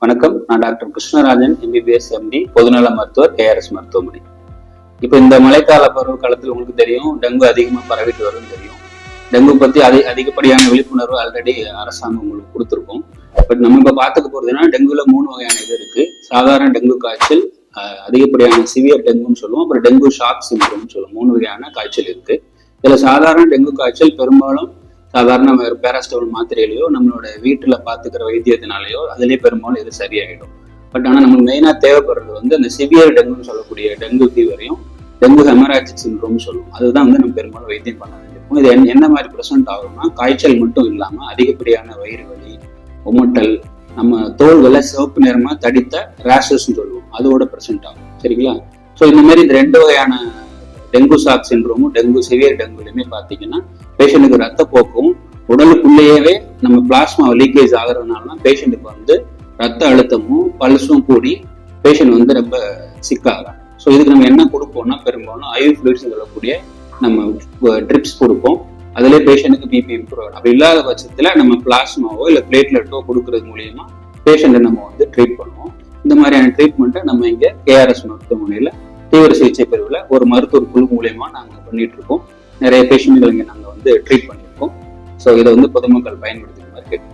வணக்கம். நான் doctor Krishnarajan, MBBS MD, பொதுநல மருத்துவர், கேஆர்எஸ் மருத்துவமனை. இப்போ இந்த மழைக்கால பருவ காலத்தில் உங்களுக்கு தெரியும், டெங்கு அதிகமாக பரவிட்டு வரும்னு தெரியும். டெங்கு பத்தி அதிகப்படியான விழிப்புணர்வு ஆல்ரெடி அரசாங்கம் உங்களுக்கு கொடுத்துருக்கோம். பட் நம்ம இப்போ பார்த்துக்க போறதுன்னா, டெங்குல 3 வகையான இது இருக்கு. சாதாரண டெங்கு காய்ச்சல், அதிகப்படியான சிவியர் டெங்குன்னு சொல்லுவோம், அப்புறம் டெங்கு ஷாக் சிண்ட்ரோம்னு சொல்லுவோம். 3 வகையான காய்ச்சல் இருக்கு. இதுல சாதாரண டெங்கு காய்ச்சல் பெரும்பாலும் சாதாரண பேராஸ்டமல் மாத்திரையிலையோ நம்மளோட வீட்டுல பாத்துக்கிற வைத்தியத்தினாலேயோ அதுலயே பெரும்பாலும் இது சரியாயிடும். பட் ஆனா நமக்கு மெயினா தேவைப்படுறது வந்து அந்த சிவியர் டெங்குன்னு சொல்லக்கூடிய டெங்கு ஃபீவரையும் டெங்கு ஹெமராஜிக் சிண்ட்ரோம்னு சொல்லுவோம். அதுதான் வந்து நம்ம பெரும்பாலும் வைத்தியம் பண்ண வேண்டியிருக்கும். இது என்ன மாதிரி ப்ரெசென்ட் ஆகும்னா, காய்ச்சல் மட்டும் இல்லாம அதிகப்படியான வயிறு வலி, உமட்டல், நம்ம தோள்களை சிவப்பு நிறமா தடித்த ரேஷஸ்ன்னு சொல்லுவோம், அதோட ப்ரெசென்ட் ஆகும். சரிங்களா? ஸோ இந்த மாதிரி இந்த 2 வகையான டெங்கு ஷாக் சிண்ட்ரோமும் டெங்கு சிவியர் டெங்குலையுமே பார்த்தீங்கன்னா பேஷண்ட்டுக்கு ரத்த போக்கும் உடலுக்குள்ளேயே நம்ம பிளாஸ்மா லீக்கேஜ் ஆகுறதுனால தான் பேஷண்ட்டுக்கு வந்து ரத்த அழுத்தமும் பல்ஸும் கூடி பேஷண்ட் வந்து ரொம்ப சிக்காகிறாங்க. ஸோ இதுக்கு நம்ம என்ன கொடுப்போம்னா, பெரும்பாலும் ஐவி ஃப்ளூயிட்ஸ் சொல்லக்கூடிய நம்ம ட்ரிப்ஸ் கொடுப்போம். அதிலே பேஷண்ட்டுக்கு பிபி இம்ப்ரூவ் ஆகும். அப்படி இல்லாத பட்சத்தில் நம்ம பிளாஸ்மாவோ இல்லை பிளேட்லெட்டோ கொடுக்கறது மூலியமா பேஷண்ட்டை நம்ம வந்து ட்ரீட் பண்ணுவோம். இந்த மாதிரியான ட்ரீட்மெண்ட்டை நம்ம இங்கே கேஆர்எஸ் மருத்துவமனையில் தீவிர சிகிச்சை பிரிவில் ஒரு மருத்துவர் குழு மூலியமா நாங்கள் பண்ணிட்டு இருக்கோம். நிறைய பேஷண்ட்கள் இங்கே நாங்கள் வந்து ட்ரீட் பண்ணியிருக்கோம். ஸோ இதை வந்து பொதுமக்கள் பயன்படுத்திக்க மாதிரி கேட்கும்.